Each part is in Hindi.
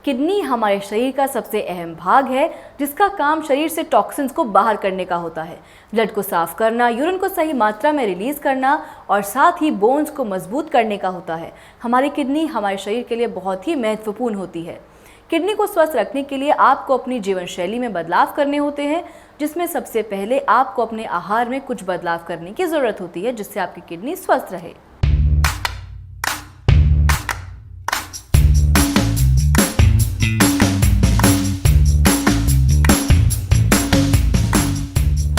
किडनी हमारे शरीर का सबसे अहम भाग है जिसका काम शरीर से टॉक्सिन्स को बाहर करने का होता है। ब्लड को साफ करना, यूरिन को सही मात्रा में रिलीज करना और साथ ही बोन्स को मजबूत करने का होता है। हमारी किडनी हमारे शरीर के लिए बहुत ही महत्वपूर्ण होती है। किडनी को स्वस्थ रखने के लिए आपको अपनी जीवन शैली में बदलाव करने होते हैं, जिसमें सबसे पहले आपको अपने आहार में कुछ बदलाव करने की ज़रूरत होती है जिससे आपकी किडनी स्वस्थ रहे।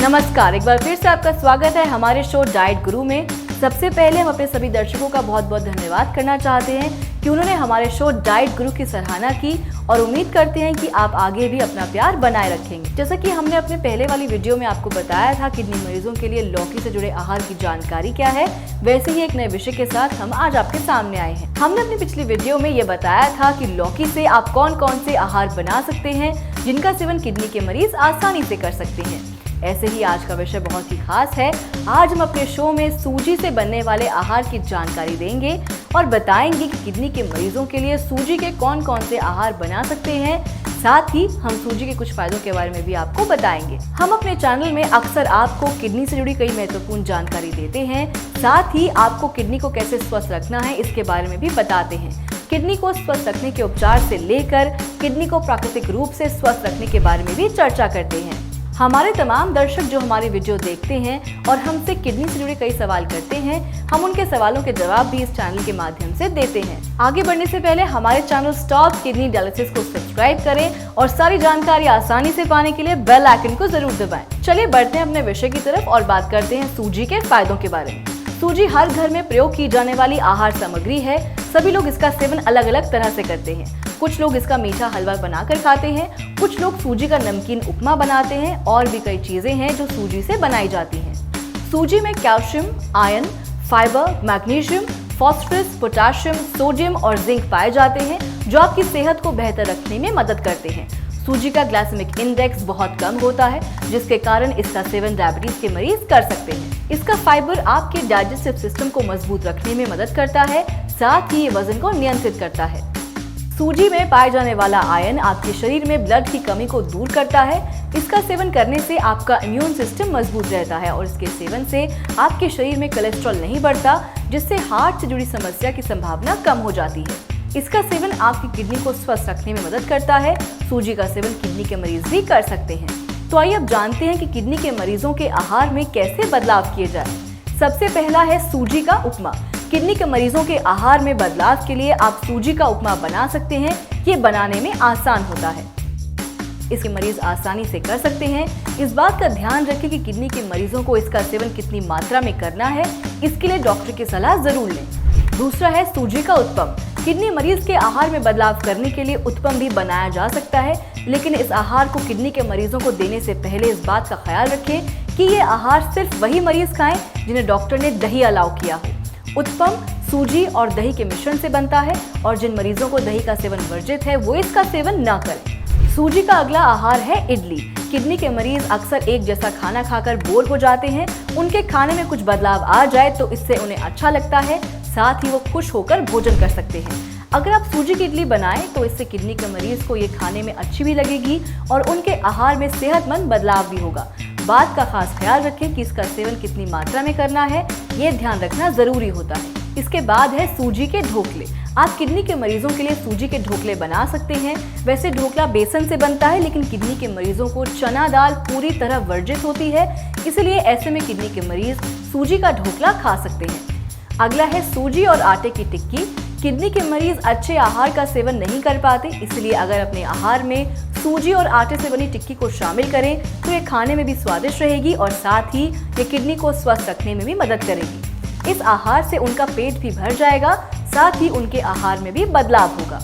नमस्कार, एक बार फिर से आपका स्वागत है हमारे शो डाइट गुरु में। सबसे पहले हम अपने सभी दर्शकों का बहुत बहुत धन्यवाद करना चाहते हैं कि उन्होंने हमारे शो डाइट गुरु की सराहना की और उम्मीद करते हैं कि आप आगे भी अपना प्यार बनाए रखेंगे। जैसा कि हमने अपने पहले वाली वीडियो में आपको बताया था किडनी मरीजों के लिए लौकी से जुड़े आहार की जानकारी क्या है, वैसे ही एक नए विषय के साथ हम आज आपके सामने आए हैं। हमने अपनी पिछली वीडियो में ये बताया था कि लौकी से आप कौन कौन से आहार बना सकते हैं जिनका सेवन किडनी के मरीज आसानी से कर सकते हैं। ऐसे ही आज का विषय बहुत ही खास है। आज हम अपने शो में सूजी से बनने वाले आहार की जानकारी देंगे और बताएंगे कि किडनी के मरीजों के लिए सूजी के कौन कौन से आहार बना सकते हैं। साथ ही हम सूजी के कुछ फायदों के बारे में भी आपको बताएंगे। हम अपने चैनल में अक्सर आपको किडनी से जुड़ी कई महत्वपूर्ण जानकारी देते हैं, साथ ही आपको किडनी को कैसे स्वस्थ रखना है इसके बारे में भी बताते हैं। किडनी को स्वस्थ रखने के उपचार से लेकर किडनी को प्राकृतिक रूप से स्वस्थ रखने के बारे में भी चर्चा करते हैं। हमारे तमाम दर्शक जो हमारी वीडियो देखते हैं और हमसे किडनी से जुड़े कई सवाल करते हैं, हम उनके सवालों के जवाब भी इस चैनल के माध्यम से देते हैं। आगे बढ़ने से पहले हमारे चैनल स्टॉप किडनी डायलिसिस को सब्सक्राइब करें और सारी जानकारी आसानी से पाने के लिए बेल आइकन को जरूर दबाएं। चलिए बढ़ते हैं अपने विषय की तरफ और बात करते हैं सूजी के फायदों के बारे में। सूजी हर घर में प्रयोग की जाने वाली आहार सामग्री है। सभी लोग इसका सेवन अलग अलग तरह से करते हैं। कुछ लोग इसका मीठा हलवा बनाकर खाते हैं, कुछ लोग सूजी का नमकीन उपमा बनाते हैं और भी कई चीजें हैं जो सूजी से बनाई जाती हैं। सूजी में calcium, iron, fibre, magnesium, phosphorus, potassium, sodium और जिंक पाए जाते हैं जो आपकी सेहत को बेहतर रखने में मदद करते हैं। सूजी का ग्लाइसेमिक इंडेक्स बहुत कम होता है जिसके कारण इसका सेवन डायबिटीज के मरीज कर सकते हैं। इसका फाइबर आपके डाइजेस्टिव सिस्टम को मजबूत रखने में मदद करता है, साथ ही ये वजन को नियंत्रित करता है। सूजी में पाए जाने वाला आयरन आपके शरीर में ब्लड की कमी को दूर करता है। इसका सेवन करने से आपका इम्यून सिस्टम मजबूत रहता है और इसके सेवन से आपके शरीर में कोलेस्ट्रॉल नहीं बढ़ता, जिससे हार्ट से जुड़ी समस्या की संभावना कम हो जाती है। इसका सेवन आपकी किडनी को स्वस्थ रखने में मदद करता है। सूजी का सेवन किडनी के मरीज भी कर सकते हैं। तो आइए अब जानते हैं कि किडनी के मरीजों के आहार में कैसे बदलाव किए जाए। सबसे पहला है सूजी का उपमा। किडनी के मरीजों के आहार में बदलाव के लिए आप सूजी का उपमा बना सकते हैं। ये बनाने में आसान होता है, इसके मरीज आसानी से कर सकते हैं। इस बात का ध्यान रखें कि किडनी के मरीजों को इसका सेवन कितनी मात्रा में करना है, इसके लिए डॉक्टर की सलाह जरूर लें। दूसरा है सूजी का उत्पम। किडनी मरीज के आहार में बदलाव करने के लिए उत्पम भी बनाया जा सकता है, लेकिन इस आहार को किडनी के मरीजों को देने से पहले इस बात का ख्याल रखें कि ये आहार सिर्फ वही मरीज खाएं जिन्हें डॉक्टर ने दही अलाउ किया हो। उत्पम सूजी और दही के मिश्रण से बनता है और जिन मरीजों को दही का सेवन वर्जित है वो इसका सेवन न करें। सूजी का अगला आहार है इडली। किडनी के मरीज अक्सर एक जैसा खाना खाकर बोर हो जाते हैं। उनके खाने में कुछ बदलाव आ जाए तो इससे उन्हें अच्छा लगता है, साथ ही वो खुश होकर भोजन कर सकते हैं। अगर आप सूजी की इडली बनाएं तो इससे किडनी के मरीज को ये खाने में अच्छी भी लगेगी और उनके आहार में सेहतमंद बदलाव भी होगा। बात का खास ख्याल रखें कि इसका सेवन कितनी मात्रा में करना है, ये ध्यान रखना जरूरी होता है। इसके बाद है सूजी के ढोकले। आप किडनी के मरीजों के लिए सूजी के ढोकले बना सकते हैं। वैसे ढोकला बेसन से बनता है, लेकिन किडनी के मरीजों को चना दाल पूरी तरह वर्जित होती है, इसलिए ऐसे में किडनी के मरीज सूजी का ढोकला खा सकते हैं। अगला है सूजी और आटे की टिक्की। किडनी के मरीज अच्छे आहार का सेवन नहीं कर पाते, इसलिए अगर अपने आहार में सूजी और आटे से बनी टिक्की को शामिल करें तो ये खाने में भी स्वादिष्ट रहेगी और साथ ही ये किडनी को स्वस्थ रखने में भी मदद करेगी। इस आहार से उनका पेट भी भर जाएगा, साथ ही उनके आहार में भी बदलाव होगा।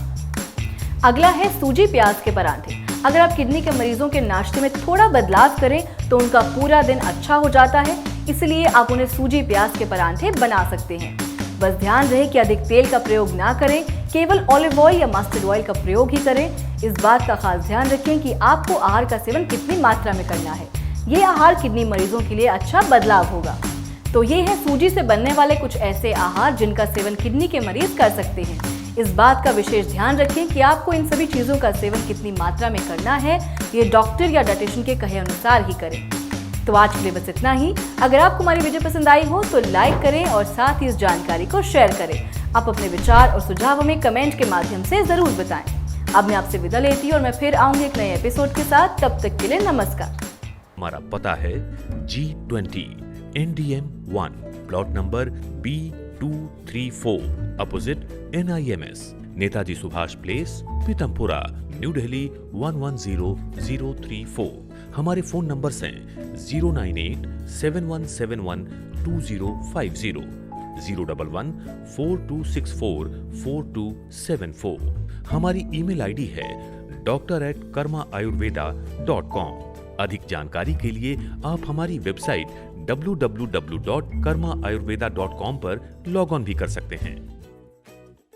अगला है सूजी प्याज के पराठे। अगर आप किडनी के मरीजों के नाश्ते में थोड़ा बदलाव करें तो उनका पूरा दिन अच्छा हो जाता है, इसलिए आप उन्हें सूजी प्याज के पराठे बना सकते हैं। बस ध्यान रहे कि अधिक तेल का प्रयोग ना करें, केवल ऑलिव ऑयल या मस्टर्ड ऑयल का प्रयोग ही करें। इस बात का खास ध्यान रखें कि आपको आहार का सेवन कितनी मात्रा में करना है। ये आहार किडनी मरीजों के लिए अच्छा बदलाव होगा। तो ये है सूजी से बनने वाले कुछ ऐसे आहार जिनका सेवन किडनी के मरीज कर सकते हैं। इस बात का विशेष ध्यान रखें कि आपको इन सभी चीजों का सेवन कितनी मात्रा में करना है, ये डॉक्टर या डाइटिशियन के कहे अनुसार ही करें। तो आज के लिए बस इतना ही। अगर आपको हमारी वीडियो पसंद आई हो तो लाइक करें और साथ ही इस जानकारी को शेयर करें। आप अपने विचार और सुझाव हमें कमेंट के माध्यम से जरूर बताएं। अब मैं आपसे विदा लेती हूँ और मैं फिर आऊंगी एक नए एपिसोड के साथ। तब तक के लिए नमस्कार। हमारा पता है G20 NDM 1 plot number B234 opposite NIMS, Netaji Subhash place, Pitampura, new Delhi 110034। हमारे फोन नंबर्स हैं 09871712050, 01142644274। हमारी ईमेल आईडी है doctor@karmaayurveda.com। अधिक जानकारी के लिए आप हमारी वेबसाइट www.karmaayurveda.com पर लॉग ऑन भी कर सकते हैं।